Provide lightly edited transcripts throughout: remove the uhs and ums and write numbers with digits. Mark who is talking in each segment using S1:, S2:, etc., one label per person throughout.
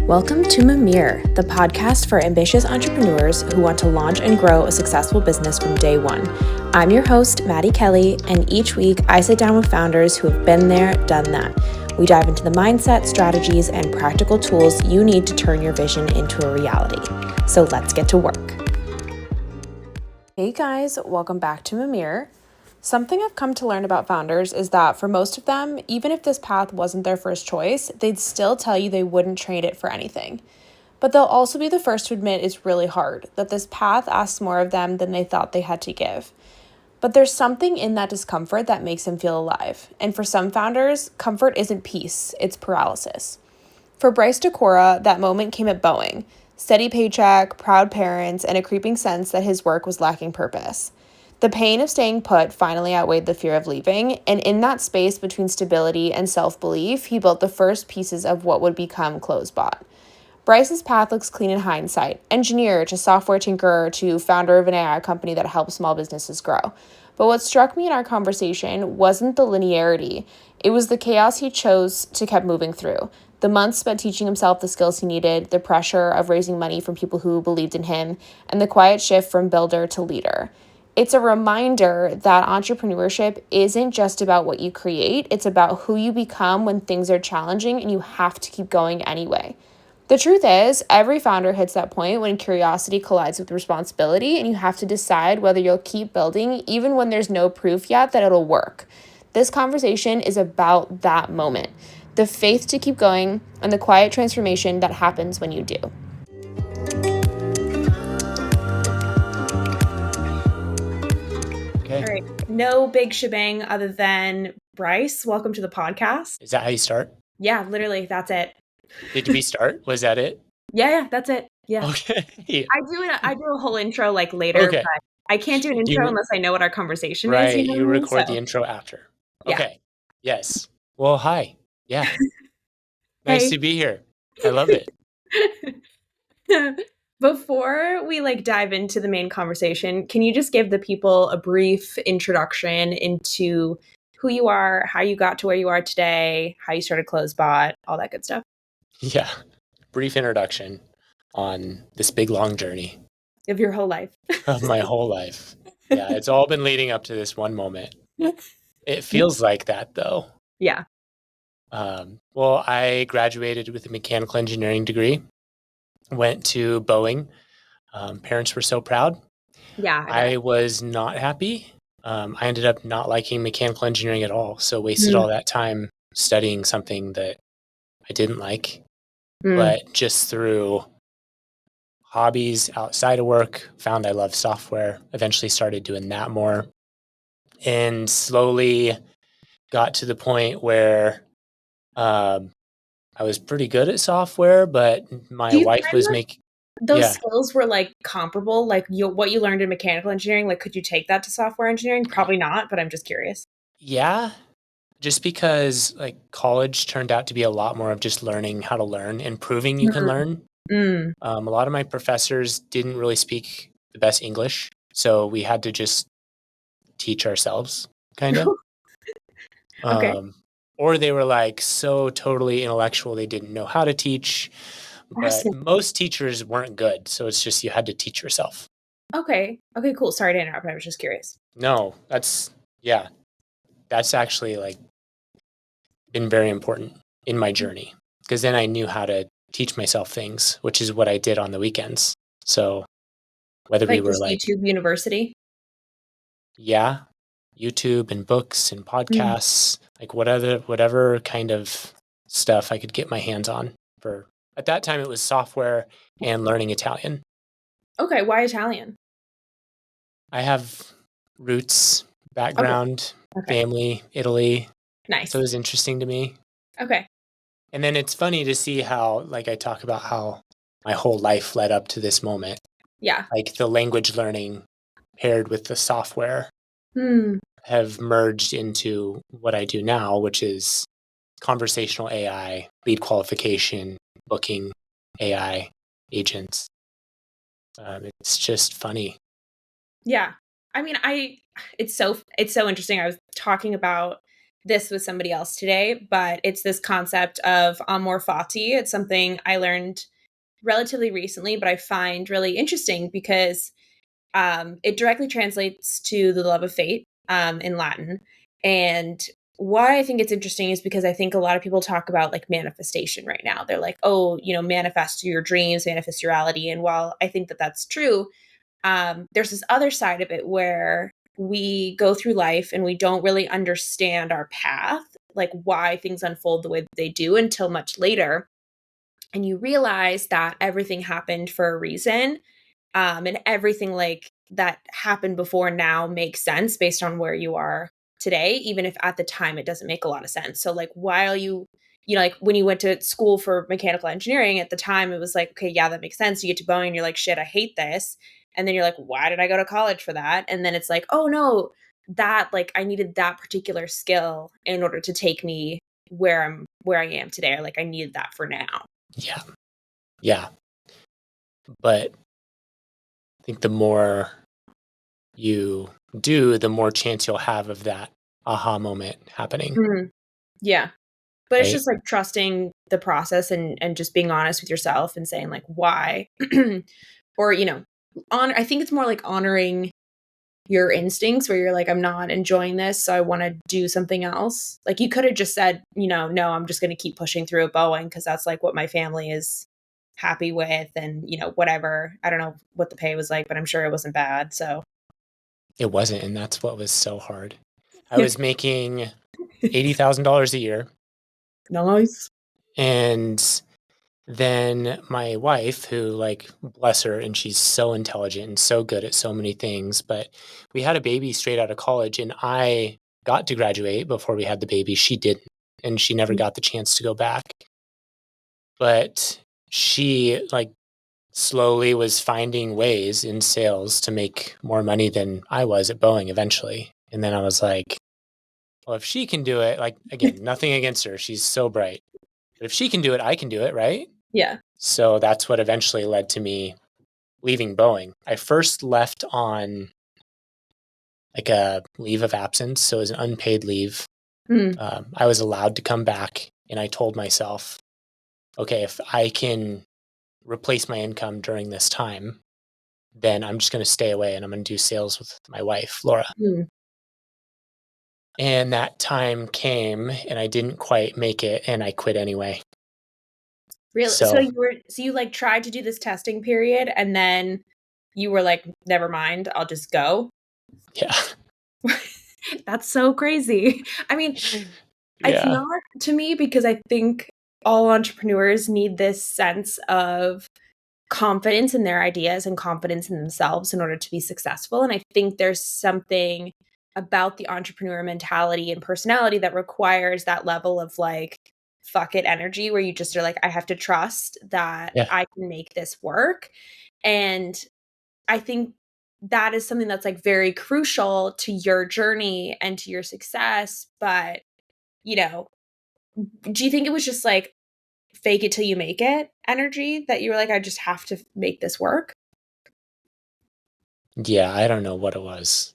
S1: Welcome to Mimir, the podcast for ambitious entrepreneurs who want to launch and grow a successful business from day one. I'm your host, Maddie Kelly, and each week I sit down with founders who have been there, done that. We dive into the mindset, strategies, and practical tools you need to turn your vision into a reality. So let's get to work. Hey guys, welcome back to Mimir. Something I've come to learn about founders is that for most of them, even if this path wasn't their first choice, they'd still tell you they wouldn't trade it for anything. But they'll also be the first to admit it's really hard, that this path asks more of them than they thought they had to give. But there's something in that discomfort that makes them feel alive. And for some founders, comfort isn't peace, it's paralysis. For Bryce DeCora, that moment came at Boeing. Steady paycheck, proud parents, and a creeping sense that his work was lacking purpose. The pain of staying put finally outweighed the fear of leaving, and in that space between stability and self-belief, he built the first pieces of what would become CloseBot. Bryce's path looks clean in hindsight, engineer to software tinkerer to founder of an AI company that helps small businesses grow. But what struck me in our conversation wasn't the linearity, it was the chaos he chose to keep moving through. The months spent teaching himself the skills he needed, the pressure of raising money from people who believed in him, and the quiet shift from builder to leader. It's a reminder that entrepreneurship isn't just about what you create, it's about who you become when things are challenging and you have to keep going anyway. The truth is, every founder hits that point when curiosity collides with responsibility and you have to decide whether you'll keep building even when there's no proof yet that it'll work. This conversation is about that moment, the faith to keep going and the quiet transformation that happens when you do.
S2: Okay.
S1: All right. No big shebang other than Bryce. Welcome to the podcast.
S2: Is that how you start?
S1: Yeah, literally. That's it.
S2: Did we start? Was that it?
S1: Yeah, that's it. Yeah.
S2: Okay.
S1: I do a whole intro like later,
S2: Okay.
S1: but I can't do an intro unless I know what our conversation is.
S2: Right.
S1: You know
S2: You
S1: what I mean?
S2: record the
S1: So,
S2: intro after.
S1: yeah.
S2: Okay. Yes. Well, hi. Yeah. Nice
S1: Hey.
S2: to be here. I love it.
S1: Before we dive into the main conversation, can you just give the people a brief introduction into who you are, how you got to where you are today, how you started CloseBot, all that good stuff?
S2: Yeah. Brief introduction on this big long journey
S1: Of your whole life.
S2: of my whole life. Yeah. It's all been leading up to this one moment. It feels like that though.
S1: Yeah.
S2: Well, I graduated with a mechanical engineering degree, went to Boeing. Parents were so proud.
S1: Yeah.
S2: I was not happy. I ended up not liking mechanical engineering at all. So wasted all that time studying something that I didn't like. But just through hobbies outside of work, found I loved software, eventually started doing that more, and slowly got to the point where I was pretty good at software, but my
S1: Do you
S2: wife
S1: find
S2: was
S1: that
S2: making,
S1: those
S2: yeah,
S1: skills were comparable? What you learned in mechanical engineering, could you take that to software engineering? Probably not, but I'm just curious.
S2: yeah, just because college turned out to be a lot more of just learning how to learn and proving you can learn.
S1: Mm.
S2: A lot of my professors didn't really speak the best English, so we had to just teach ourselves, kind of.
S1: Okay.
S2: Or they were so totally intellectual they didn't know how to teach, but
S1: Fascinating.
S2: most teachers weren't good, so it's just you had to teach yourself.
S1: Okay. Okay, cool. Sorry to interrupt. I was just curious.
S2: No, that's actually been very important in my journey, because then I knew how to teach myself things, which is what I did on the weekends. So whether we were
S1: Just YouTube University?
S2: yeah, YouTube and books and podcasts, whatever kind of stuff I could get my hands on. For at that time it was software and learning Italian.
S1: Okay, why Italian?
S2: I have roots, background,
S1: Okay.
S2: family, Italy.
S1: Nice.
S2: So it was interesting to me.
S1: Okay.
S2: And then it's funny to see how, I talk about how my whole life led up to this moment.
S1: Yeah.
S2: The language learning paired with the software have merged into what I do now, which is conversational AI, lead qualification, booking AI agents. It's just funny.
S1: Yeah. I mean, it's so interesting. I was talking about this with somebody else today, but it's this concept of amor fati. It's something I learned relatively recently, but I find really interesting because it directly translates to the love of fate in Latin. And why I think it's interesting is because I think a lot of people talk about like manifestation right now. They're like, oh, manifest your dreams, manifest your reality. And while I think that that's true, there's this other side of it where we go through life and we don't really understand our path, like why things unfold the way that they do until much later. And you realize that everything happened for a reason. And everything like that happened before now makes sense based on where you are today, even if at the time it doesn't make a lot of sense. So like while like when you went to school for mechanical engineering at the time, it was like, okay, yeah, that makes sense. You get to Boeing and you're like, shit, I hate this. And then you're like, why did I go to college for that? And then it's like, oh no, that like I needed that particular skill in order to take me where I am today. Or like I needed that for now.
S2: Yeah. Yeah. But I think the more you do, the more chance you'll have of that aha moment happening.
S1: Mm-hmm. Yeah. But it's
S2: Right?
S1: just like trusting the process and just being honest with yourself and saying like why or I think it's more like honoring your instincts where you're like, I'm not enjoying this, so I want to do something else. Like you could have just said, no, I'm just going to keep pushing through at Boeing because that's like what my family is happy with, and whatever. I don't know what the pay was like, but I'm sure it wasn't bad. So
S2: It wasn't, and that's what was so hard. I was making $80,000 a year.
S1: Nice.
S2: And then my wife, who, like, bless her, and she's so intelligent and so good at so many things, but we had a baby straight out of college, and I got to graduate before we had the baby. She didn't, and she never got the chance to go back. But she, like, slowly was finding ways in sales to make more money than I was at Boeing eventually. And then I was like, well, if she can do it, like, again, nothing against her. She's so bright. But if she can do it, I can do it, right?
S1: Yeah.
S2: So that's what eventually led to me leaving Boeing. I first left on like a leave of absence. So it was an unpaid leave. I was allowed to come back, and I told myself, okay, if I can replace my income during this time, then I'm just going to stay away and I'm going to do sales with my wife, Laura. And that time came and I didn't quite make it and I quit anyway.
S1: Really? So you like tried to do this testing period and then you were like, never mind, I'll just go.
S2: Yeah.
S1: That's so crazy. I mean, it's
S2: Yeah.
S1: not to me because I think all entrepreneurs need this sense of confidence in their ideas and confidence in themselves in order to be successful. And I think there's something about the entrepreneur mentality and personality that requires that level of like, fuck it energy where you just are like, I have to trust that I can make this work. And I think that is something that's like very crucial to your journey and to your success. But, do you think it was just like fake it till you make it energy that you were like, I just have to make this work?
S2: Yeah, I don't know what it was.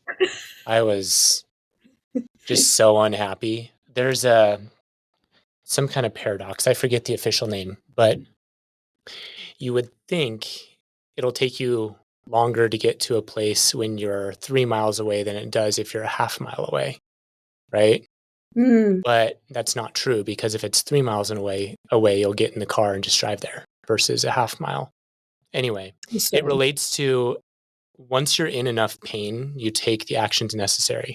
S2: I was just so unhappy. There's some kind of paradox. I forget the official name, but you would think it'll take you longer to get to a place when you're 3 miles away than it does if you're a half mile away, right? But that's not true because if it's 3 miles away, you'll get in the car and just drive there versus a half mile. Anyway, it relates to once you're in enough pain, you take the actions necessary.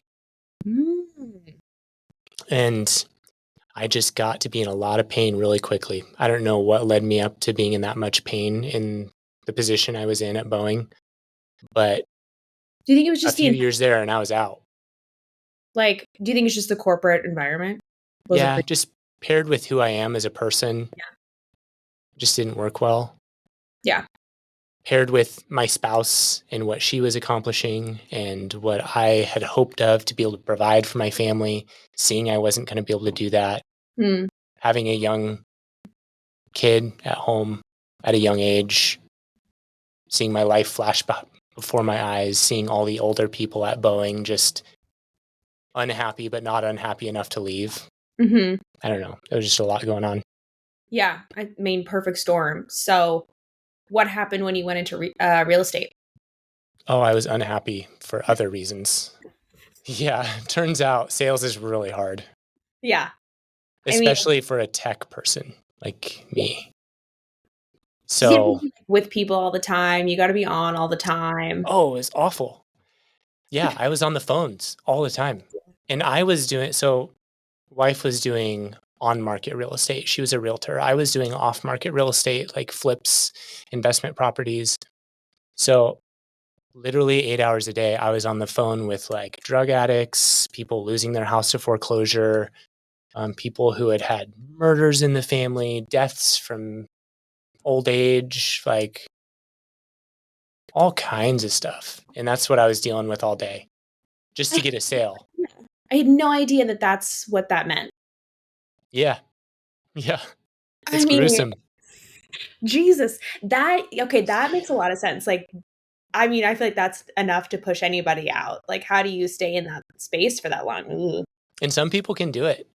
S2: And I just got to be in a lot of pain really quickly. I don't know what led me up to being in that much pain in the position I was in at Boeing, but
S1: do you think it was just
S2: a few years there and I was out.
S1: Like, do you think it's just the corporate environment?
S2: Just paired with who I am as a person. Yeah. Just didn't work well.
S1: Yeah.
S2: Paired with my spouse and what she was accomplishing and what I had hoped of to be able to provide for my family, seeing I wasn't going to be able to do that. Having a young kid at home at a young age, seeing my life flash before my eyes, seeing all the older people at Boeing just unhappy, but not unhappy enough to leave.
S1: Mm-hmm.
S2: I don't know. There was just a lot going on.
S1: Yeah, I mean, perfect storm. So what happened when you went into real estate?
S2: Oh, I was unhappy for other reasons. Yeah, turns out sales is really hard.
S1: Yeah.
S2: Especially for a tech person like me.
S1: You gotta
S2: So
S1: be with people all the time. You got to be on all the time.
S2: oh, it's awful. Yeah, I was on the phones all the time. And I was doing, so wife was doing on-market real estate. She was a realtor. I was doing off-market real estate, like flips, investment properties. So literally 8 hours a day, I was on the phone with like drug addicts, people losing their house to foreclosure, people who had had murders in the family, deaths from old age, like all kinds of stuff. And that's what I was dealing with all day just to get a sale.
S1: I had no idea that that's what that meant.
S2: Yeah. Yeah. It's
S1: I mean,
S2: gruesome.
S1: Jesus, that makes a lot of sense. Like, I mean, I feel like that's enough to push anybody out. Like, how do you stay in that space for that long? Ugh.
S2: And some people can do it.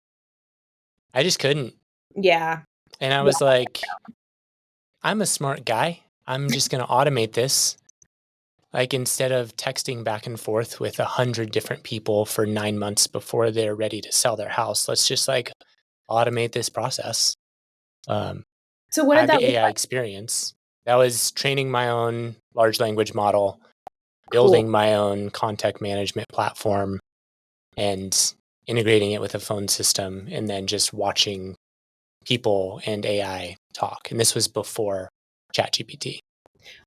S2: I just couldn't.
S1: Yeah.
S2: And I was like, I'm a smart guy. I'm just going to automate this. Like instead of texting back and forth with 100 different people for 9 months before they're ready to sell their house, let's just like automate this process.
S1: So what
S2: I
S1: did
S2: have
S1: that
S2: the
S1: look
S2: AI
S1: like?
S2: experience. That was training my own large language model,
S1: Cool.
S2: building my own contact management platform, and integrating it with a phone system, and then just watching people and AI talk. And this was before ChatGPT.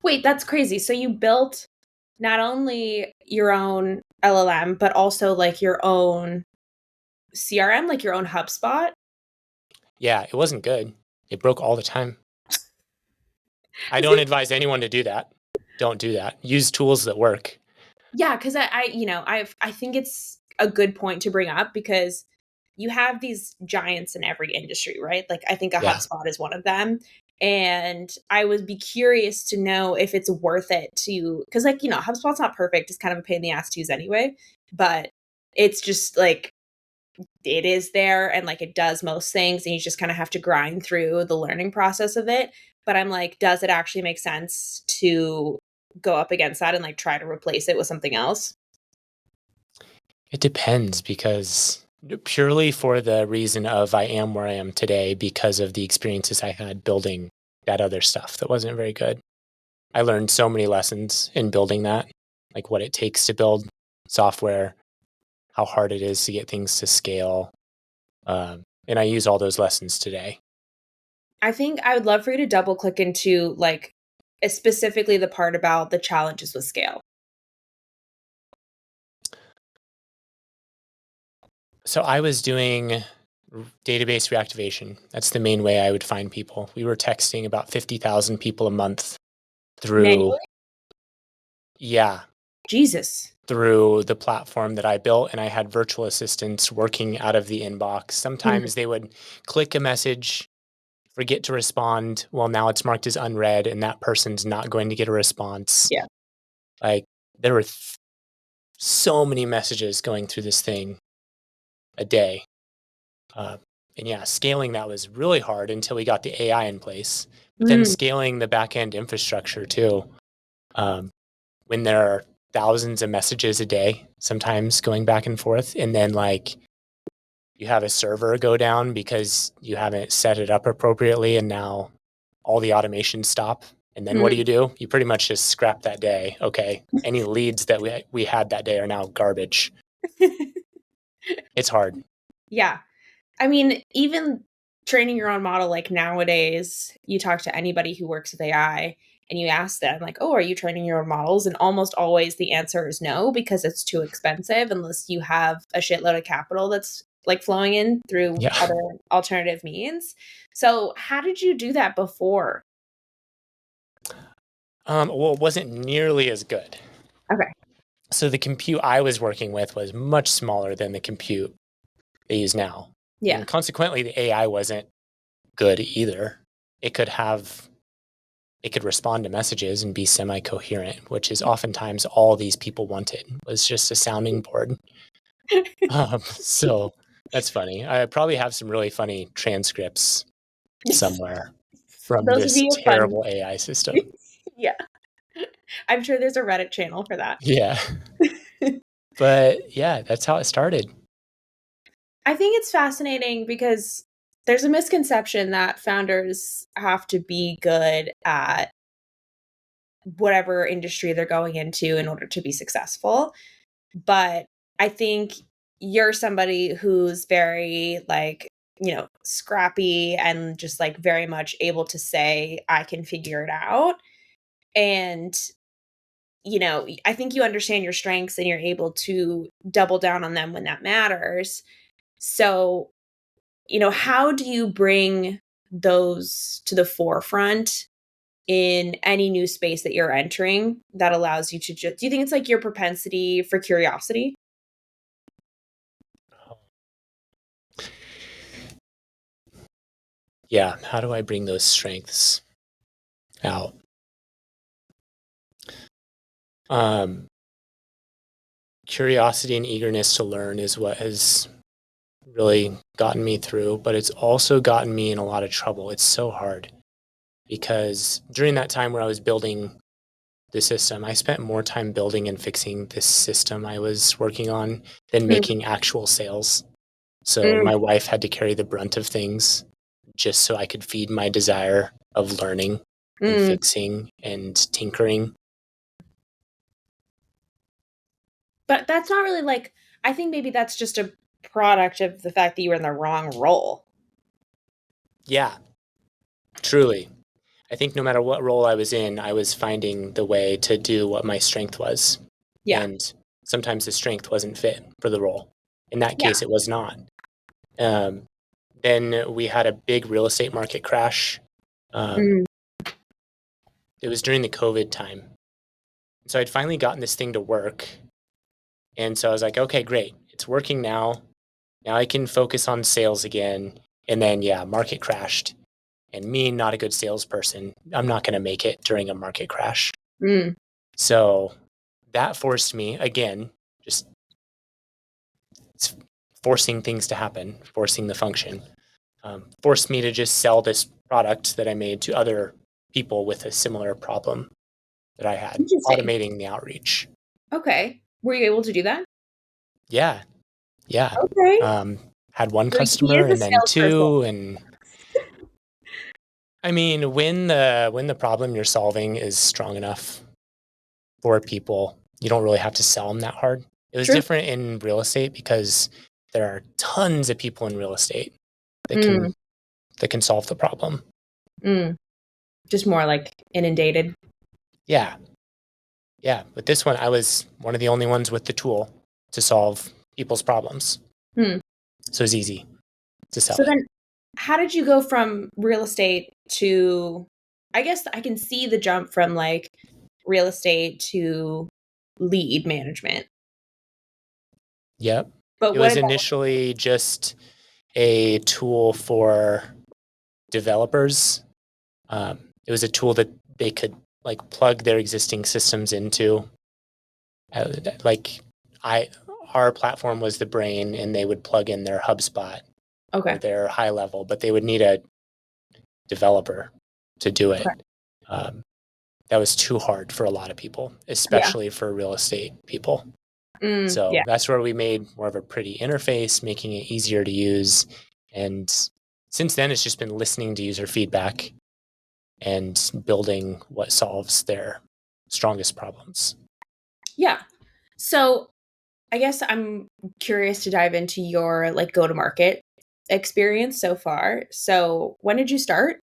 S1: Wait, that's crazy. So you built not only your own LLM, but also like your own CRM, like your own HubSpot?
S2: Yeah, it wasn't good. It broke all the time. I don't advise anyone to do that. Don't do that. Use tools that work.
S1: Yeah, because I think it's a good point to bring up because you have these giants in every industry, right? Like I think a
S2: Yeah.
S1: HubSpot is one of them. And I would be curious to know if it's worth it to, because like, HubSpot's not perfect. It's kind of a pain in the ass to use anyway, but it's just like, it is there and like it does most things and you just kind of have to grind through the learning process of it. But I'm like, does it actually make sense to go up against that and like try to replace it with something else?
S2: It depends because purely for the reason of I am where I am today because of the experiences I had building that other stuff that wasn't very good. I learned so many lessons in building that, like what it takes to build software, how hard it is to get things to scale. And I use all those lessons today.
S1: I think I would love for you to double click into like specifically the part about the challenges with scale.
S2: So I was doing database reactivation. That's the main way I would find people. We were texting about 50,000 people a month through,
S1: Manually?
S2: yeah,
S1: Jesus.
S2: through the platform that I built. And I had virtual assistants working out of the inbox. Sometimes they would click a message, forget to respond. Well, now it's marked as unread and that person's not going to get a response.
S1: Yeah.
S2: Like there were so many messages going through this thing a day. And yeah, scaling that was really hard until we got the AI in place. But then scaling the backend infrastructure too. When there are thousands of messages a day, sometimes going back and forth, and then like you have a server go down because you haven't set it up appropriately, and now all the automations stop. And then what do? You pretty much just scrap that day. Okay, any leads that we had that day are now garbage. It's hard.
S1: Yeah. I mean, even training your own model, like nowadays, you talk to anybody who works with AI and you ask them, like, oh, are you training your own models? And almost always the answer is no, because it's too expensive unless you have a shitload of capital that's like flowing in through other alternative means. So, how did you do that before?
S2: Well, it wasn't nearly as good.
S1: Okay.
S2: So the compute I was working with was much smaller than the compute they use now.
S1: Yeah.
S2: And consequently, the AI wasn't good either. It could respond to messages and be semi-coherent, which is oftentimes all these people wanted, was just a sounding board. So that's funny. I probably have some really funny transcripts somewhere from
S1: Those would
S2: this
S1: be a fun.
S2: terrible AI system.
S1: Yeah. I'm sure there's a Reddit channel for that.
S2: Yeah. But yeah, that's how it started.
S1: I think it's fascinating because there's a misconception that founders have to be good at whatever industry they're going into in order to be successful. But I think you're somebody who's very like, scrappy and just like very much able to say, I can figure it out. And, I think you understand your strengths and you're able to double down on them when that matters. So, how do you bring those to the forefront in any new space that you're entering that allows you to just, do you think it's like your propensity for curiosity?
S2: Yeah. How do I bring those strengths out? Curiosity and eagerness to learn is what has really gotten me through, but it's also gotten me in a lot of trouble. It's so hard because during that time where I was building the system, I spent more time building and fixing this system I was working on than
S1: Mm,
S2: making actual sales. So
S1: mm,
S2: my wife had to carry the brunt of things just so I could feed my desire of learning and
S1: mm.
S2: fixing and tinkering.
S1: But that's not really like, I think maybe that's just a product of the fact that you were in the wrong role.
S2: Yeah, truly. I think no matter what role I was in, I was finding the way to do what my strength was.
S1: Yeah.
S2: And sometimes the strength wasn't fit for the role. In that
S1: Yeah.
S2: case, it was not. Um, then we had a big real estate market crash. Um,
S1: Mm,
S2: it was during the COVID time. So I'd finally gotten this thing to work. And so I was like, okay, great. It's working now. Now I can focus on sales again. And then, yeah, market crashed. And me, not a good salesperson, I'm not going to make it during a market crash.
S1: mm.
S2: So that forced me, again, just forcing things to happen, forcing the function, forced me to just sell this product that I made to other people with a similar problem that I had,
S1: Interesting.
S2: automating the outreach.
S1: Okay. Were you able to do that?
S2: Yeah. Yeah.
S1: Okay.
S2: Had one
S1: So he
S2: customer
S1: is a
S2: and then
S1: salesperson.
S2: two. And I mean, when the problem you're solving is strong enough for people, you don't really have to sell them that hard. It was
S1: True.
S2: different in real estate because there are tons of people in real estate that
S1: Mm,
S2: can solve the problem.
S1: mm. Just more like inundated.
S2: Yeah. Yeah. With this one, I was one of the only ones with the tool to solve people's problems.
S1: Hmm.
S2: So it was easy to sell
S1: So
S2: it.
S1: then how did you go from real estate to, I guess I can see the jump from like real estate to lead management.
S2: Yep.
S1: But
S2: It
S1: what
S2: was
S1: about,
S2: initially just a tool for developers. It was a tool that they could like plug their existing systems into. Like our platform was the brain, and they would plug in their HubSpot or
S1: okay.
S2: their high level, but they would need a developer to do it.
S1: Okay.
S2: Um, that was too hard for a lot of people,
S1: Yeah.
S2: especially for real estate people.
S1: Yeah.
S2: So that's where we made more of a pretty interface, making it easier to use. And since then, it's just been listening to user feedback and building what solves their strongest problems.
S1: Yeah. So I guess I'm curious to dive into your like go to market experience so far. So when did you start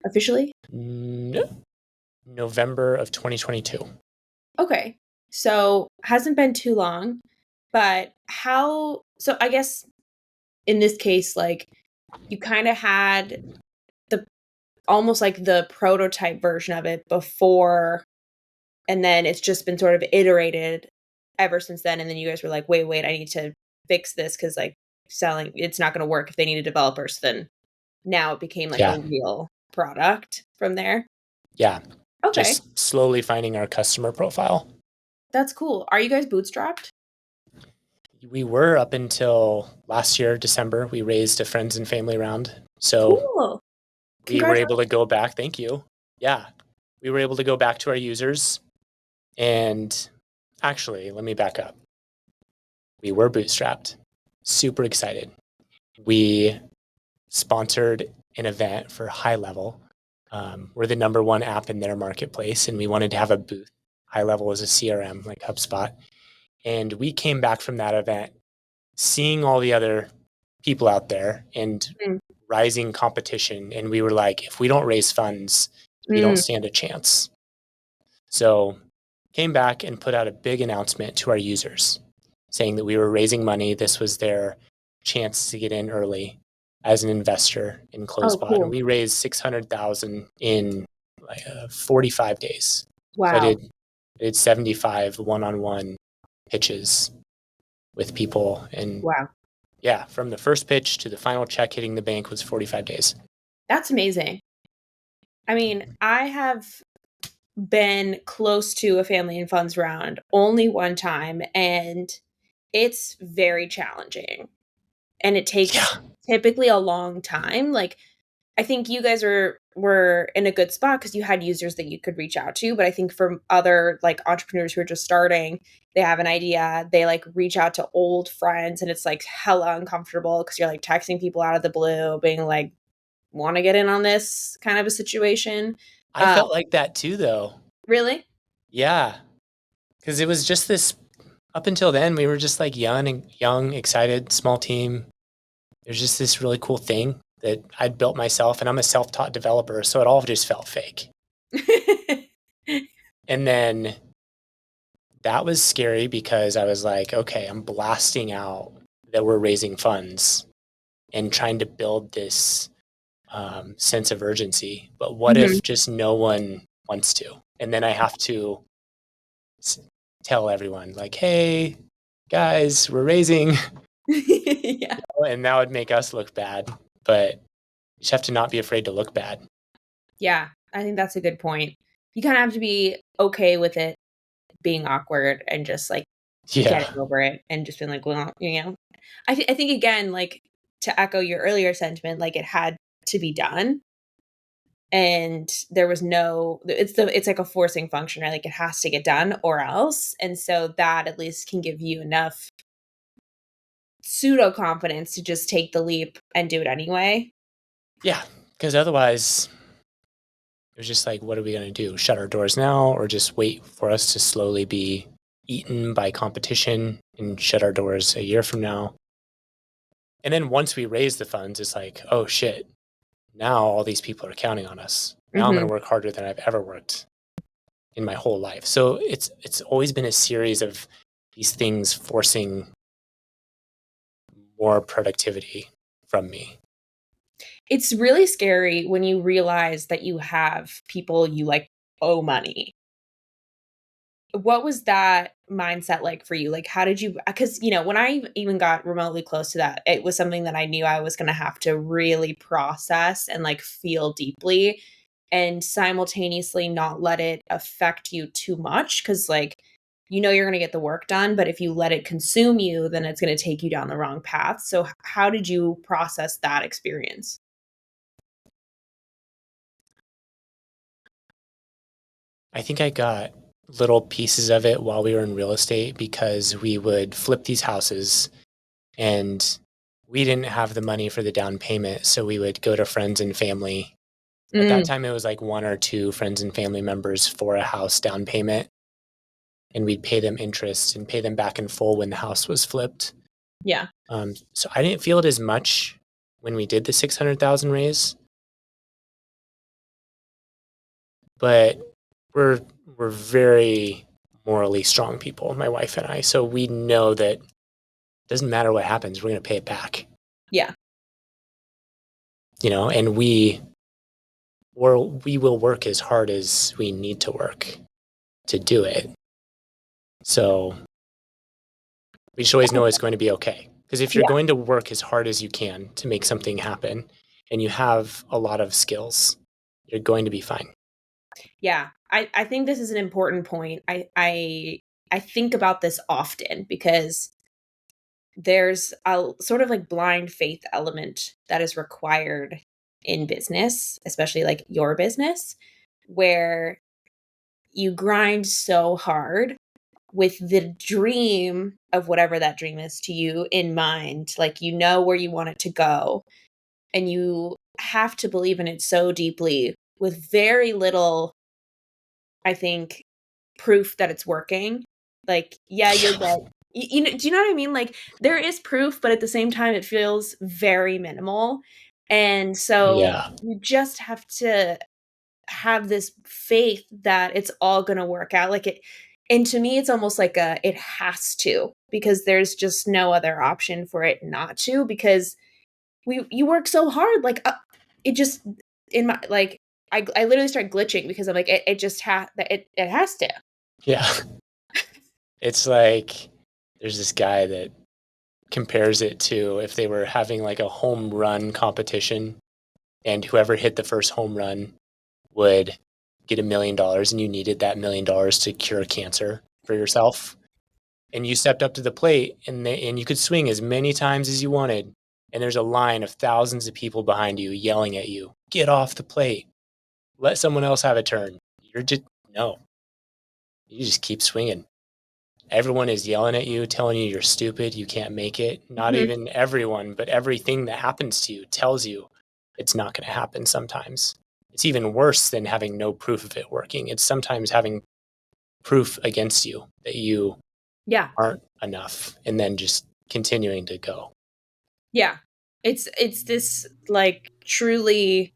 S1: officially?
S2: November of 2022.
S1: Okay. So hasn't been too long, but so I guess in this case, like you kind of had the almost like the prototype version of it before, and then it's just been sort of iterated ever since then. And then you guys were like, wait, I need to fix this because like selling it's not going to work if they need a developer. So then now it became like a
S2: Yeah.
S1: real product from there.
S2: Yeah.
S1: Okay.
S2: Just slowly finding our customer profile.
S1: That's cool. Are you guys bootstrapped?
S2: We were up until last year, December. We raised a friends and family round. So
S1: Cool.
S2: we were able to go back. Thank you. Yeah. We were able to go back to our users. And actually, let me back up. We were bootstrapped. Super excited. We sponsored an event for High Level. We're the number one app in their marketplace, and we wanted to have a booth. High Level is a CRM like HubSpot. And we came back from that event seeing all the other people out there and rising competition. And we were like, if we don't raise funds, we don't stand a chance. So came back and put out a big announcement to our users saying that we were raising money. This was their chance to get in early as an investor in CloseBot.
S1: Cool.
S2: And we raised $600,000 in like 45 days.
S1: Wow.
S2: So I did 75 one-on-one pitches with people. And
S1: wow.
S2: Yeah, from the first pitch to the final check hitting the bank was 45 days.
S1: That's amazing. I mean, I have been close to a family and funds round only one time, and it's very challenging. And it takes typically a long time. Like, I think you guys were in a good spot because you had users that you could reach out to. But I think for other like entrepreneurs who are just starting, they have an idea, they like reach out to old friends, and it's like hella uncomfortable because you're like texting people out of the blue, being like, want to get in on this kind of a situation.
S2: I felt like that too, though.
S1: Really?
S2: Yeah. Because it was just this, up until then, we were just like young, excited, small team. There's just this really cool thing that I'd built myself, and I'm a self-taught developer, so it all just felt fake. And then that was scary because I was like, okay, I'm blasting out that we're raising funds and trying to build this sense of urgency. But what if just no one wants to? And then I have to tell everyone like, hey, guys, we're raising.
S1: Yeah.
S2: And that would make us look bad. But you just have to not be afraid to look bad.
S1: Yeah, I think that's a good point. You kind of have to be okay with it being awkward and just like getting over it and just being like, well, you know, I think again, like to echo your earlier sentiment, like it had to be done. And there was no, it's like a forcing function, right? Like it has to get done or else. And so that at least can give you enough pseudo confidence to just take the leap and do it anyway.
S2: Yeah, because otherwise it was just like, what are we going to do? Shut our doors now or just wait for us to slowly be eaten by competition and shut our doors a year from now? And then once we raise the funds, it's like, oh shit, now all these people are counting on us. Now I'm going to work harder than I've ever worked in my whole life. So it's always been a series of these things forcing more productivity from me.
S1: It's really scary when you realize that you have people you like owe money. What was that mindset like for you? Like, how did you, because, you know, when I even got remotely close to that, it was something that I knew I was going to have to really process and like feel deeply and simultaneously not let it affect you too much. Cause like, you know, you're going to get the work done, but if you let it consume you, then it's going to take you down the wrong path. So how did you process that experience?
S2: I think I got little pieces of it while we were in real estate because we would flip these houses and we didn't have the money for the down payment. So we would go to friends and family. At that time, it was like one or two friends and family members for a house down payment. And we'd pay them interest and pay them back in full when the house was flipped.
S1: Yeah.
S2: So I didn't feel it as much when we did the 600,000 raise. But we're very morally strong people, my wife and I. So we know that it doesn't matter what happens, we're going to pay it back.
S1: Yeah.
S2: You know, and we will work as hard as we need to work to do it. So we should always know it's going to be okay. Because if you're going to work as hard as you can to make something happen and you have a lot of skills, you're going to be fine.
S1: Yeah, I think this is an important point. I think about this often because there's a sort of like blind faith element that is required in business, especially like your business, where you grind so hard with the dream of whatever that dream is to you in mind. Like, you know where you want it to go, and you have to believe in it so deeply with very little, I think, proof that it's working. Like, yeah, you'll get, you know, do you know what I mean? Like, there is proof, but at the same time, it feels very minimal. And so
S2: Yeah.
S1: you just have to have this faith that it's all going to work out. Like it, and to me, it's almost like it has to, because there's just no other option for it not to, because you work so hard. Like it just, in my, like, I literally start glitching because I'm like, it just it has to.
S2: Yeah. It's like there's this guy that compares it to if they were having like a home run competition, and whoever hit the first home run would get $1 million, and you needed that $1 million to cure cancer for yourself. And you stepped up to the plate, and you could swing as many times as you wanted. And there's a line of thousands of people behind you yelling at you, get off the plate. Let someone else have a turn. You're just, no. You just keep swinging. Everyone is yelling at you, telling you you're stupid, you can't make it. Not
S1: Mhm.
S2: even everyone, but everything that happens to you tells you it's not going to happen sometimes. It's even worse than having no proof of it working. It's sometimes having proof against you that you
S1: Yeah.
S2: aren't enough, and then just continuing to go.
S1: Yeah. It's this like truly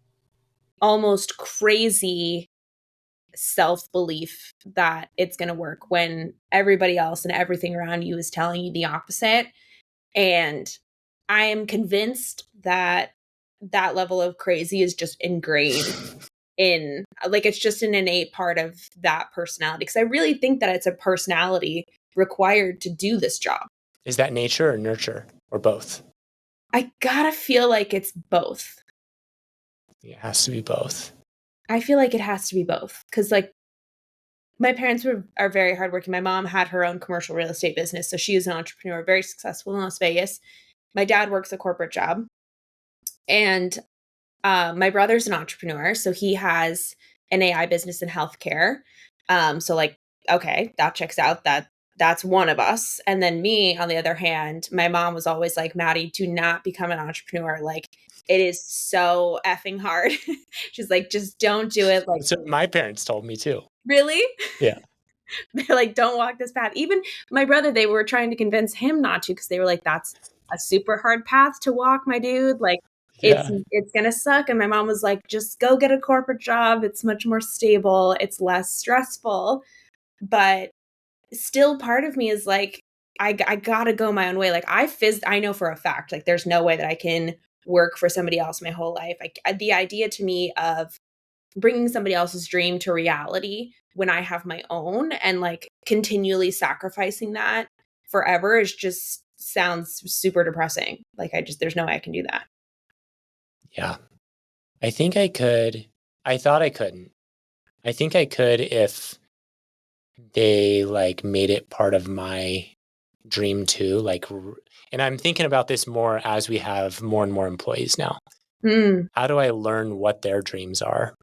S1: almost crazy self-belief that it's going to work when everybody else and everything around you is telling you the opposite. And I am convinced that that level of crazy is just ingrained in, like, it's just an innate part of that personality. Because I really think that it's a personality required to do this job.
S2: Is that nature or nurture or both?
S1: I gotta feel like it's both.
S2: It has to be both.
S1: I feel like it has to be both. Because, like, my parents are very hardworking. My mom had her own commercial real estate business, so she is an entrepreneur, very successful in Las Vegas. My dad works a corporate job, and my brother's an entrepreneur, so he has an AI business in healthcare. So like, okay, that checks out. That's one of us. And then me, on the other hand, my mom was always like, Maddie, do not become an entrepreneur. Like, it is so effing hard. She's like, just don't do it. Like,
S2: That's what my parents told me too.
S1: really?
S2: Yeah.
S1: They're like, don't walk this path. Even my brother, they were trying to convince him not to, because they were like, that's a super hard path to walk, my dude. Like,
S2: Yeah.
S1: it's gonna suck. And my mom was like, just go get a corporate job. It's much more stable. It's less stressful. But still, part of me is like, I gotta go my own way. Like, I know for a fact, like, there's no way that I can work for somebody else my whole life. Like, the idea to me of bringing somebody else's dream to reality when I have my own, and like continually sacrificing that forever, is just sounds super depressing. Like, there's no way I can do that.
S2: Yeah. I think I could. I thought I couldn't. I think I could if they like made it part of my dream too. Like, and I'm thinking about this more as we have more and more employees now.
S1: Mm.
S2: How do I learn what their dreams are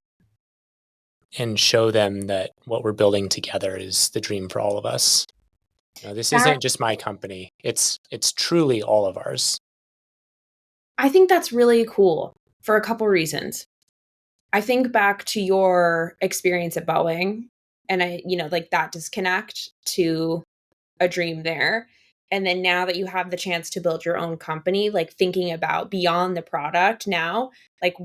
S2: and show them that what we're building together is the dream for all of us? You know, this
S1: That,
S2: isn't just my company. It's truly all of ours.
S1: I think that's really cool for a couple reasons. I think back to your experience at Boeing, and like that disconnect to a dream there. And then now that you have the chance to build your own company, like thinking about beyond the product now, like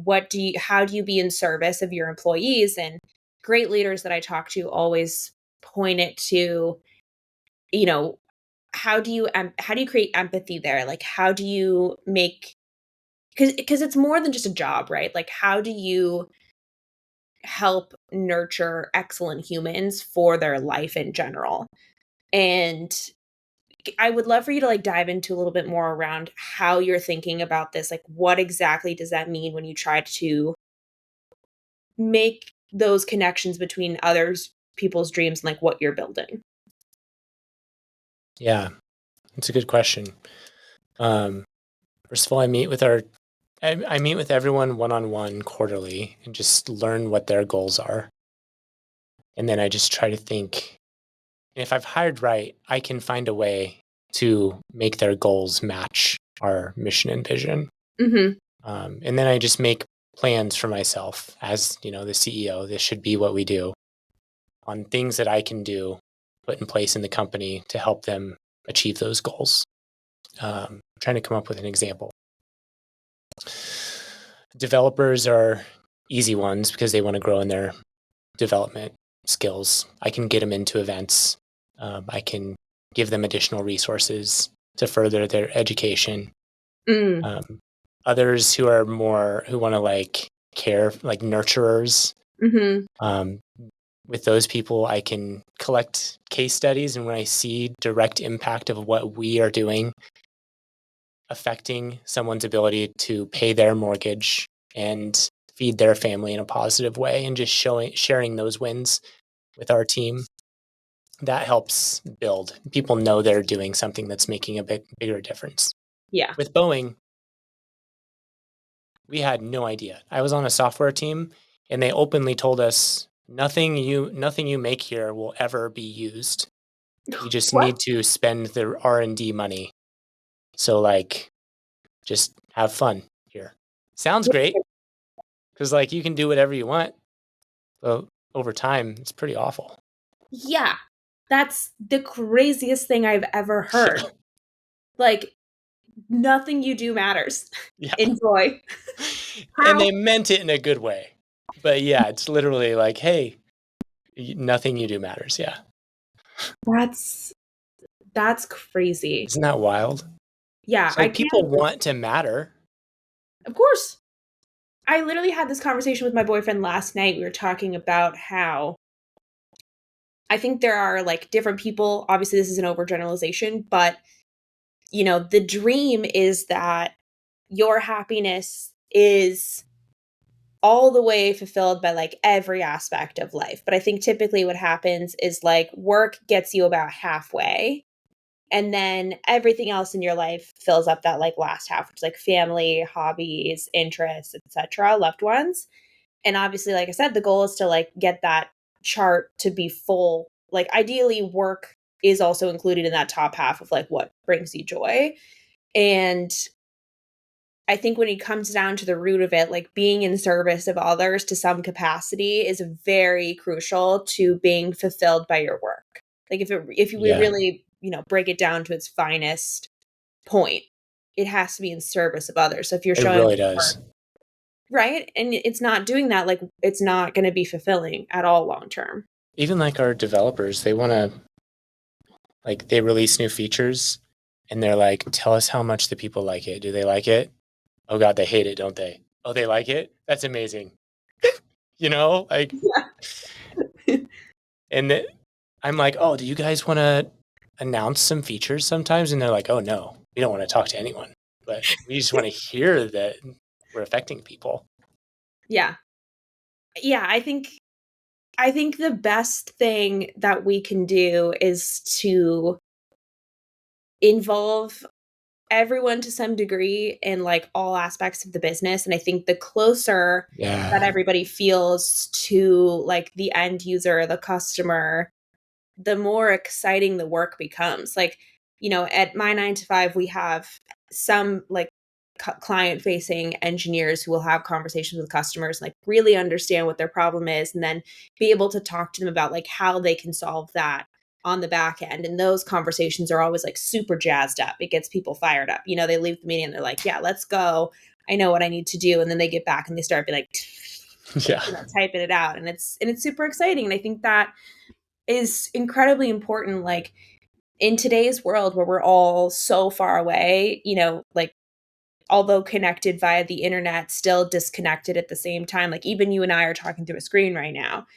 S1: how do you be in service of your employees? And great leaders that I talk to always point it to, you know, how do you create empathy there? Like, how do you make, because it's more than just a job, right? Like, how do you help nurture excellent humans for their life in general? And I would love for you to like dive into a little bit more around how you're thinking about this. Like, what exactly does that mean when you try to make those connections between people's dreams and like what you're building?
S2: Yeah, it's a good question. First of all, I meet with everyone one-on-one quarterly and just learn what their goals are. And then I just try to think, if I've hired right, I can find a way to make their goals match our mission and vision.
S1: Mm-hmm.
S2: And then I just make plans for myself as, the CEO. This should be what we do on things that I can do, put in place in the company to help them achieve those goals. I'm trying to come up with an example. Developers are easy ones because they want to grow in their development skills. I can get them into events. I can give them additional resources to further their education. Others who want to care, like nurturers.
S1: Mm-hmm.
S2: With those people, I can collect case studies, and when I see direct impact of what we are doing affecting someone's ability to pay their mortgage and feed their family in a positive way, and just sharing those wins with our team, that helps build. People know they're doing something that's making a bigger difference.
S1: Yeah.
S2: With Boeing, we had no idea. I was on a software team, and they openly told us, nothing you make here will ever be used. You just need to spend the R&D money. So just have fun here. Sounds great, because you can do whatever you want. But over time, it's pretty awful.
S1: Yeah. That's the craziest thing I've ever heard. Nothing you do matters.
S2: Yeah.
S1: Enjoy.
S2: And they meant it in a good way. But yeah, it's literally hey, nothing you do matters. Yeah.
S1: That's crazy.
S2: Isn't that wild?
S1: Yeah.
S2: So people want to matter.
S1: Of course. I literally had this conversation with my boyfriend last night. We were talking about how I think there are different people. Obviously, this is an overgeneralization, but the dream is that your happiness is all the way fulfilled by every aspect of life. But I think typically what happens is work gets you about halfway, and then everything else in your life fills up that last half, which is family, hobbies, interests, etc., loved ones. And obviously, like I said, the goal is to get that chart to be full. Ideally, work is also included in that top half of what brings you joy. And I think when it comes down to the root of it, being in service of others to some capacity is very crucial to being fulfilled by your work. If we really, break it down to its finest point, it has to be in service of others. So if you're showing,
S2: it really does,
S1: right, and it's not doing that, it's not going to be fulfilling at all long term.
S2: Even our developers, they want to they release new features, and they're tell us how much the people like it. Do they like it? Oh God, they hate it, don't they? Oh, they like it? That's amazing. Yeah. And I'm oh, do you guys want to announce some features sometimes? And they're oh no, we don't want to talk to anyone, but we just want to hear that we're affecting people.
S1: Yeah. I think the best thing that we can do is to involve everyone to some degree in all aspects of the business. And I think the closer that everybody feels to the end user, the customer, the more exciting the work becomes. At my 9 to 5, we have some client facing engineers who will have conversations with customers, really understand what their problem is, and then be able to talk to them about how they can solve that on the back end. And those conversations are always super jazzed up. It gets people fired up. They leave the meeting and they're yeah, let's go. I know what I need to do. And then they get back and they start being typing it out. And it's super exciting. And I think that is incredibly important. In today's world where we're all so far away, although connected via the internet, still disconnected at the same time. Even you and I are talking through a screen right now.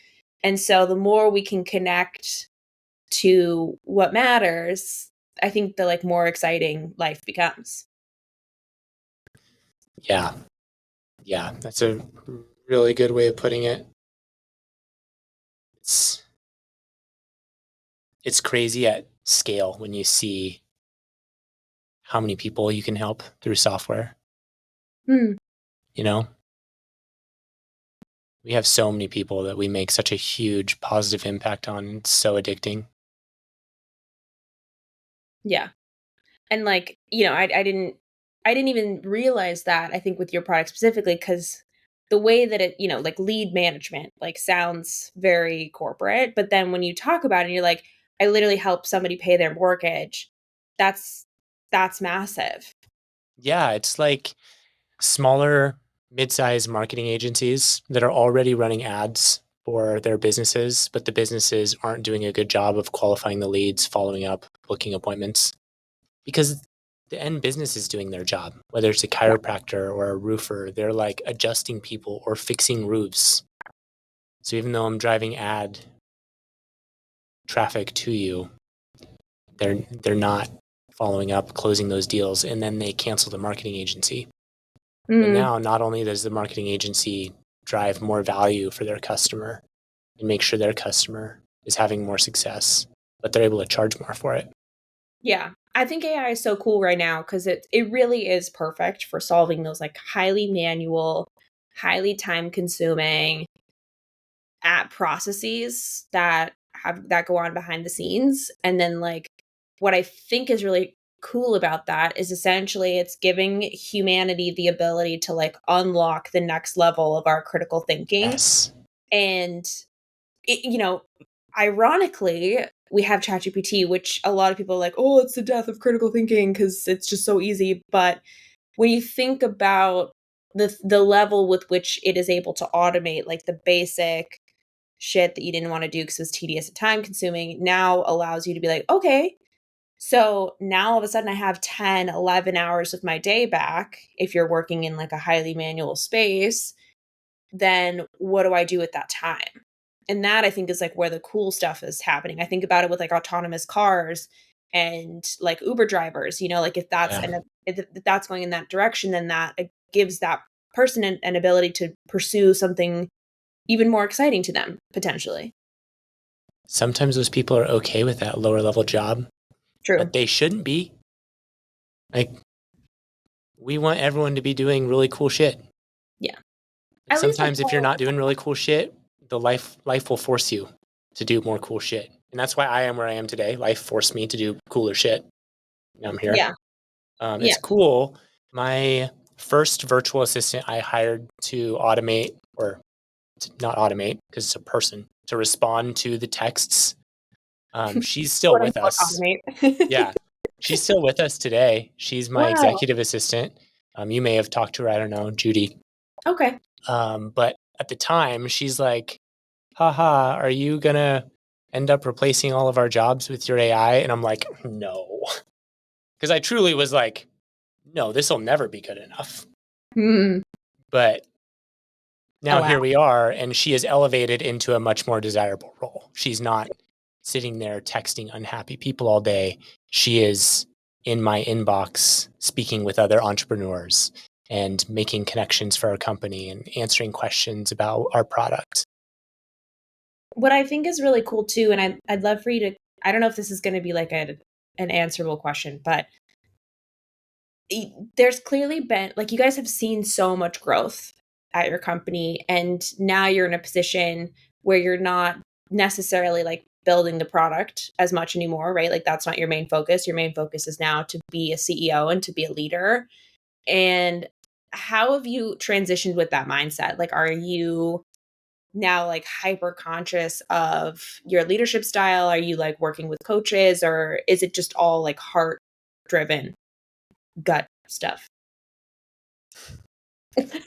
S1: And so the more we can connect to what matters, I think the more exciting life becomes.
S2: Yeah. That's a really good way of putting it. It's crazy at scale when you see how many people you can help through software. You know, we have so many people that we make such a huge positive impact on. It's so addicting.
S1: Yeah. And like, you know, I didn't even realize that, I think with your product specifically, because the way that it, you know, like lead management, like sounds very corporate, but then when you talk about it and you're like, I literally help somebody pay their mortgage, that's massive.
S2: Yeah, it's like smaller, mid-sized marketing agencies that are already running ads for their businesses, but the businesses aren't doing a good job of qualifying the leads, following up, booking appointments, because the end business is doing their job. Whether it's a
S1: Yeah.
S2: chiropractor or a roofer, they're like adjusting people or fixing roofs. So even though I'm driving ad traffic to you, they're not following up, closing those deals, and then they cancel the marketing agency. But now, not only does the marketing agency drive more value for their customer and make sure their customer is having more success, but they're able to charge more for it.
S1: Yeah. I think AI is so cool right now because it really is perfect for solving those like highly manual, highly time consuming app processes that go on behind the scenes. And then like what I think is really cool about that is essentially it's giving humanity the ability to like unlock the next level of our critical thinking.
S2: Yes.
S1: And it, you know, ironically, we have ChatGPT, which a lot of people are like, oh, it's the death of critical thinking because it's just so easy. But when you think about the level with which it is able to automate like the basic shit that you didn't want to do because it was tedious and time consuming, now allows you to be like, okay, so now all of a sudden I have 10, 11 hours of my day back. If you're working in like a highly manual space, then what do I do at that time? And that I think is like where the cool stuff is happening. I think about it with like autonomous cars and like Uber drivers, you know, like if that's
S2: Yeah.
S1: if that's going in that direction, then that gives that person an ability to pursue something even more exciting to them potentially.
S2: Sometimes those people are okay with that lower level job,
S1: True.
S2: but they shouldn't be. Like, we want everyone to be doing really cool shit.
S1: Yeah.
S2: And
S1: At least like
S2: sometimes if you're not doing really cool shit, the life will force you to do more cool shit. And that's why I am where I am today. Life forced me to do cooler shit. Now I'm here.
S1: yeah. Yeah.
S2: It's cool. My first virtual assistant I hired to automate, or to not automate because it's a person, to respond to the texts. She's still
S1: Quote
S2: with
S1: unquote
S2: us.
S1: automate.
S2: Yeah. She's still with us today. She's my
S1: Wow.
S2: executive assistant. You may have talked to her. I don't know, Judy.
S1: Okay.
S2: But at the time, she's like, haha, are you going to end up replacing all of our jobs with your AI? And I'm like, no. Because I truly was like, no, this will never be good enough. But now here we are, and she is elevated into a much more desirable role. She's not sitting there texting unhappy people all day. She is in my inbox speaking with other entrepreneurs and making connections for our company and answering questions about our product.
S1: What I think is really cool too, and I'd love for you to, I don't know if this is going to be like an answerable question, but there's clearly been, like, you guys have seen so much growth at your company, and now you're in a position where you're not necessarily like building the product as much anymore, right? Like, that's not your main focus. Your main focus is now to be a CEO and to be a leader. And how have you transitioned with that mindset? Like, are you now like hyper conscious of your leadership style? Are you like working with coaches, or is it just all like heart driven gut stuff?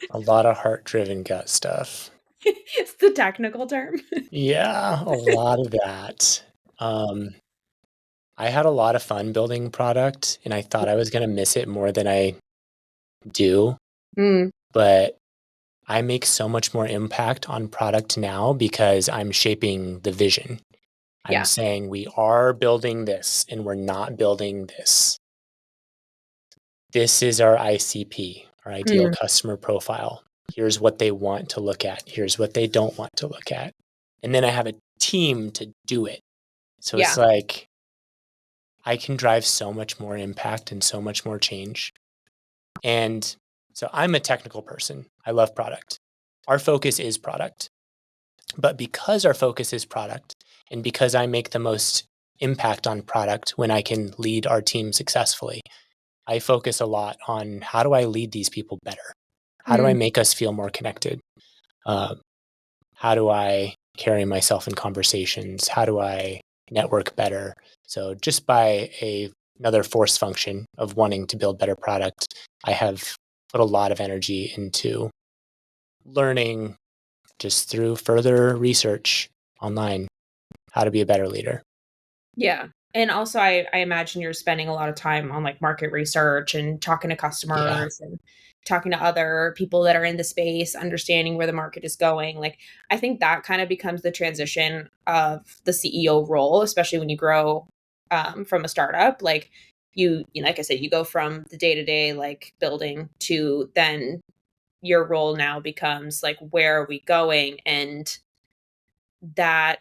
S2: A lot of heart-driven gut stuff.
S1: It's the technical term.
S2: Yeah, a lot of that. I had a lot of fun building product, and I thought I was going to miss it more than I do. But I make so much more impact on product now because I'm shaping the vision. I'm saying we are building this and we're not building this. This is our ICP, our ideal customer profile. Here's what they want to look at. Here's what they don't want to look at. And then I have a team to do it. So it's like, I can drive so much more impact and so much more change. And so I'm a technical person. I love product. Our focus is product. But because our focus is product, and because I make the most impact on product when I can lead our team successfully, I focus a lot on how do I lead these people better? How do I make us feel more connected? How do I carry myself in conversations? How do I network better? So just by another force function of wanting to build better product, I have put a lot of energy into learning just through further research online how to be a better leader.
S1: Yeah. And also I imagine you're spending a lot of time on like market research and talking to customers and talking to other people that are in the space, understanding where the market is going. Like, I think that kind of becomes the transition of the CEO role, especially when you grow from a startup. Like like I said, you go from the day-to-day like building to then your role now becomes like, where are we going? And that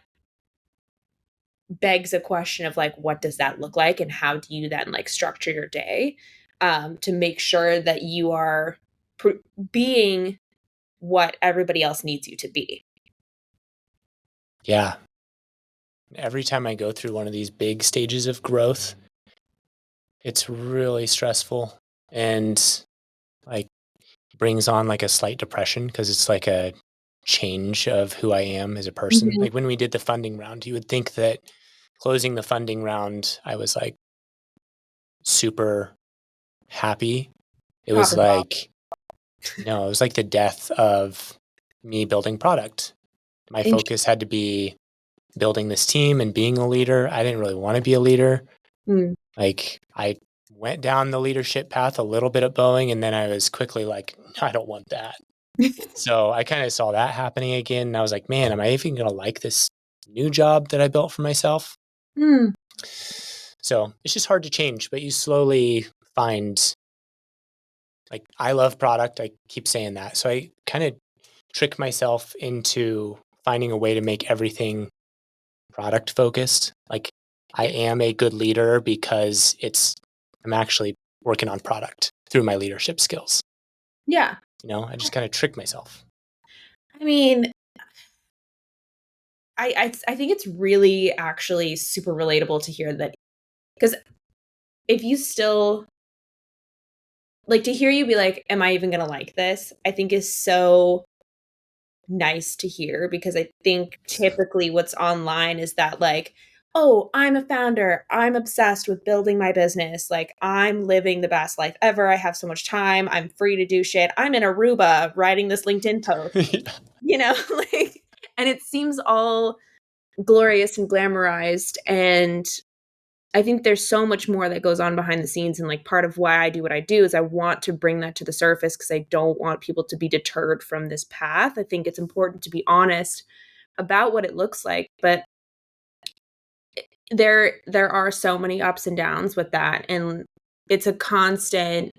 S1: begs a question of like, what does that look like? And how do you then like structure your day to make sure that you are being what everybody else needs you to be?
S2: Yeah. Every time I go through one of these big stages of growth, it's really stressful and like brings on like a slight depression because it's like a change of who I am as a person.
S1: Mhm.
S2: Like when we did the funding round, you would think that closing the funding round, I was like super happy. It
S1: Pop
S2: was
S1: it off.
S2: like, no, it was like the death of me building product. My focus had to be building this team and being a leader. I didn't really want to be a leader.
S1: Mm.
S2: Like I went down the leadership path a little bit at Boeing, and then I was quickly like, I don't want that. So I kind of saw that happening again. And I was like, man, am I even going to like this new job that I built for myself?
S1: Mm.
S2: So it's just hard to change, but you slowly find, like, I love product. I keep saying that. So I kind of trick myself into finding a way to make everything product focused. Like I am a good leader because I'm actually working on product through my leadership skills.
S1: Yeah.
S2: I just kind of trick myself.
S1: I mean, I think it's really actually super relatable to hear that, because if you still like to hear you be like, am I even going to like this? I think is so nice to hear, because I think typically what's online is that like, oh, I'm a founder. I'm obsessed with building my business. Like, I'm living the best life ever. I have so much time. I'm free to do shit. I'm in Aruba writing this LinkedIn post, like, and it seems all glorious and glamorized. And I think there's so much more that goes on behind the scenes. And like part of why I do what I do is I want to bring that to the surface, because I don't want people to be deterred from this path. I think it's important to be honest about what it looks like. But there are so many ups and downs with that. And it's a constant,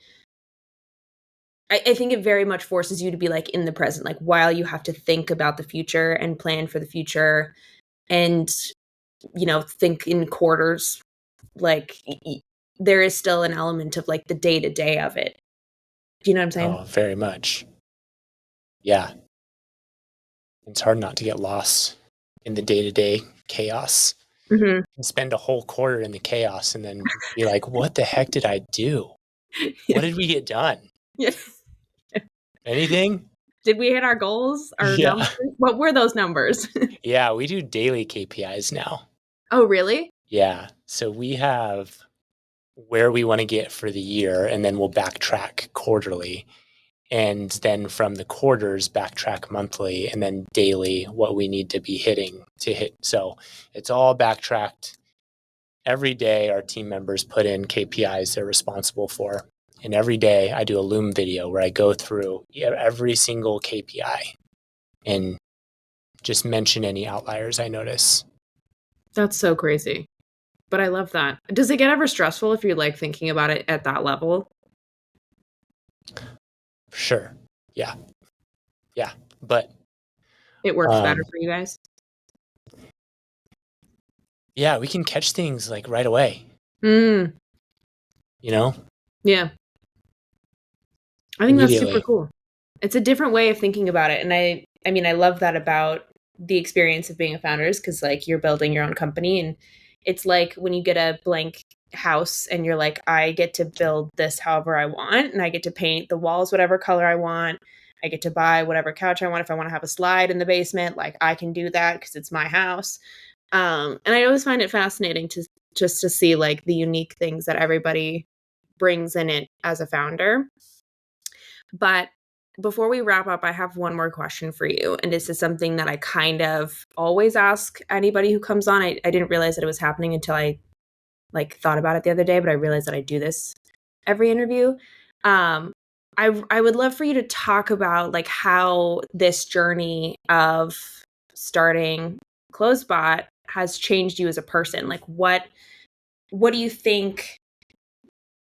S1: I think it very much forces you to be like in the present, like while you have to think about the future and plan for the future and, think in quarters, like there is still an element of like the day to day of it. Do you know what I'm saying?
S2: Oh, very much. Yeah. It's hard not to get lost in the day-to-day chaos
S1: Mm-hmm.
S2: and spend a whole quarter in the chaos and then be like, what the heck did I do? What
S1: Yeah.
S2: did we get done?
S1: Yeah.
S2: Anything?
S1: Did we hit our goals, our
S2: Yeah.
S1: numbers? What were those numbers?
S2: Yeah, we do daily KPIs now.
S1: Oh, really?
S2: Yeah. So we have where we want to get for the year, and then we'll backtrack quarterly. And then from the quarters, backtrack monthly, and then daily what we need to be hitting to hit. So it's all backtracked. Every day, our team members put in KPIs they're responsible for. And every day, I do a Loom video where I go through every single KPI and just mention any outliers I notice.
S1: That's so crazy. But I love that. Does it get ever stressful if you're like thinking about it at that level?
S2: Sure. Yeah. Yeah. But
S1: It works better for you guys?
S2: yeah, we can catch things like right away.
S1: Mm. Yeah. I think that's super cool. It's a different way of thinking about it. And I mean, I love that about the experience of being a founder is because like you're building your own company, and it's like when you get a blank house and you're like, I get to build this however I want, and I get to paint the walls whatever color I want. I get to buy whatever couch I want. If I want to have a slide in the basement, like I can do that because it's my house. And I always find it fascinating to see like the unique things that everybody brings in it as a founder. But before we wrap up, I have one more question for you. And this is something that I kind of always ask anybody who comes on. I didn't realize that it was happening until I like thought about it the other day, but I realized that I do this every interview. I would love for you to talk about like how this journey of starting CloseBot has changed you as a person. Like what do you think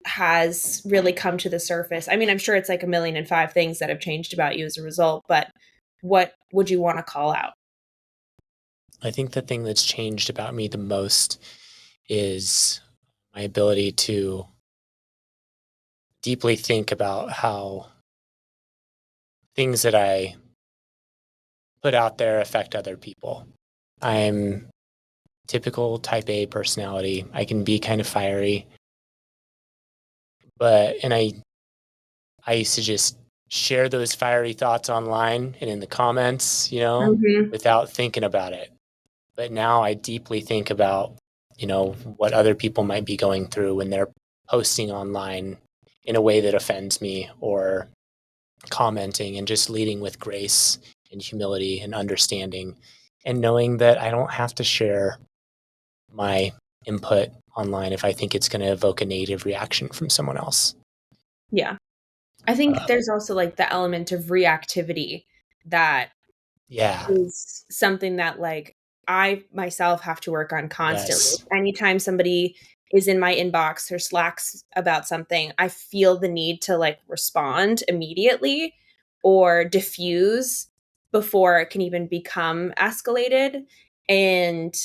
S1: has really come to the surface? I mean, I'm sure it's like 1,000,005 things that have changed about you as a result, but what would you want to call out?
S2: I think the thing that's changed about me the most is my ability to deeply think about how things that I put out there affect other people. I'm typical type A personality. I can be kind of fiery, and I used to just share those fiery thoughts online and in the comments,
S1: Mm-hmm.
S2: without thinking about it. But now I deeply think about, what other people might be going through when they're posting online in a way that offends me, or commenting, and just leading with grace and humility and understanding, and knowing that I don't have to share my input online if I think it's going to evoke a negative reaction from someone else.
S1: Yeah. I think there's also like the element of reactivity that
S2: Yeah.
S1: is something that like I myself have to work on constantly.
S2: Yes.
S1: Anytime somebody is in my inbox or slacks about something, I feel the need to like respond immediately or diffuse before it can even become escalated. And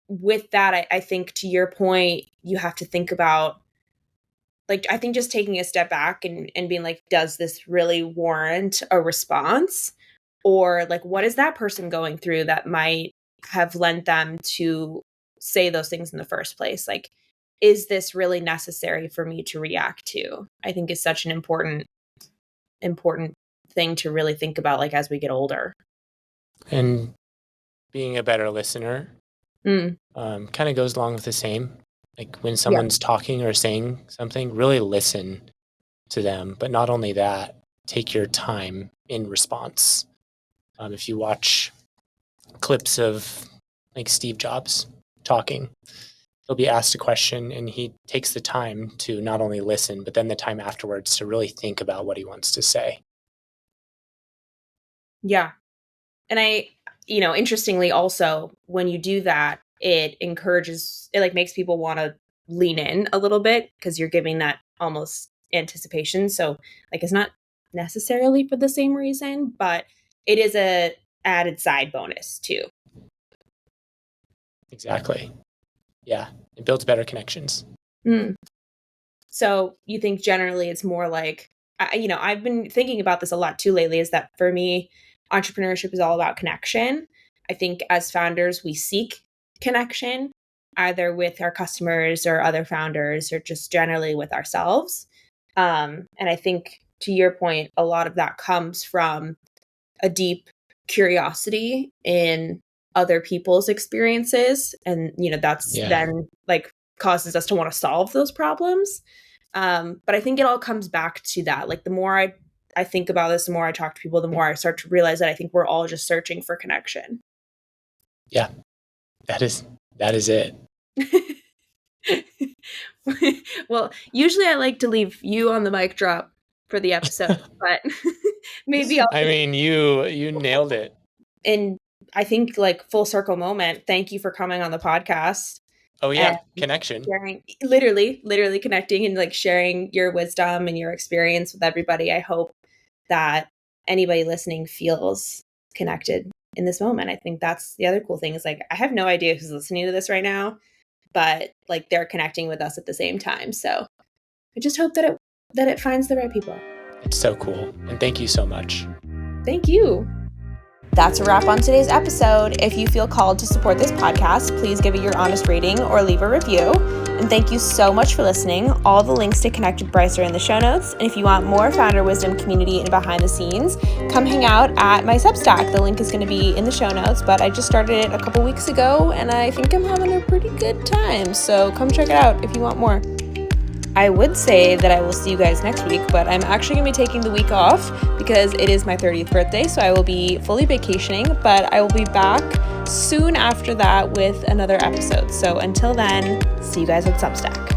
S1: with that, I think to your point, you have to think about like I think just taking a step back and being like, does this really warrant a response? Or like what is that person going through that might have lent them to say those things in the first place? Like, is this really necessary for me to react to? I think is such an important thing to really think about like as we get older.
S2: And being a better listener
S1: Mm,
S2: kind of goes along with the same. Like when
S1: yeah.
S2: someone's talking or saying something, really listen to them. But not only that, take your time in response. If you watch clips of like Steve Jobs talking, he'll be asked a question and he takes the time to not only listen, but then the time afterwards to really think about what he wants to say.
S1: Yeah. And interestingly also, when you do that, it like makes people want to lean in a little bit because you're giving that almost anticipation. So like it's not necessarily for the same reason, but it is a added side bonus too.
S2: Exactly. Yeah. It builds better connections.
S1: Mm. So you think generally it's more like, I've been thinking about this a lot too lately, is that for me, entrepreneurship is all about connection. I think as founders, we seek connection either with our customers or other founders or just generally with ourselves. And I think to your point, a lot of that comes from a deep curiosity in other people's experiences. And, that's then like causes us to want to solve those problems. But I think it all comes back to that. Like the more I think about this, the more I talk to people, the more I start to realize that I think we're all just searching for connection.
S2: Yeah, that is it.
S1: Well, usually I like to leave you on the mic drop for the episode, but maybe I'll.
S2: I mean, you nailed it.
S1: And I think like full circle moment. Thank you for coming on the podcast.
S2: Oh yeah,
S1: And
S2: connection.
S1: sharing, literally connecting and like sharing your wisdom and your experience with everybody. I hope that anybody listening feels connected in this moment. I think that's the other cool thing is like I have no idea who's listening to this right now, but like they're connecting with us at the same time. So I just hope that it finds the right people.
S2: It's so cool. And thank you so much.
S1: Thank you. That's a wrap on today's episode. If you feel called to support this podcast, please give it your honest rating or leave a review. And thank you so much for listening. All the links to connect with Bryce are in the show notes. And if you want more founder wisdom, community, and behind the scenes, come hang out at my Substack. The link is going to be in the show notes, but I just started it a couple weeks ago and I think I'm having a pretty good time. So come check it out if you want more. I would say that I will see you guys next week, but I'm actually going to be taking the week off because it is my 30th birthday, so I will be fully vacationing, but I will be back soon after that with another episode. So until then, see you guys on Substack.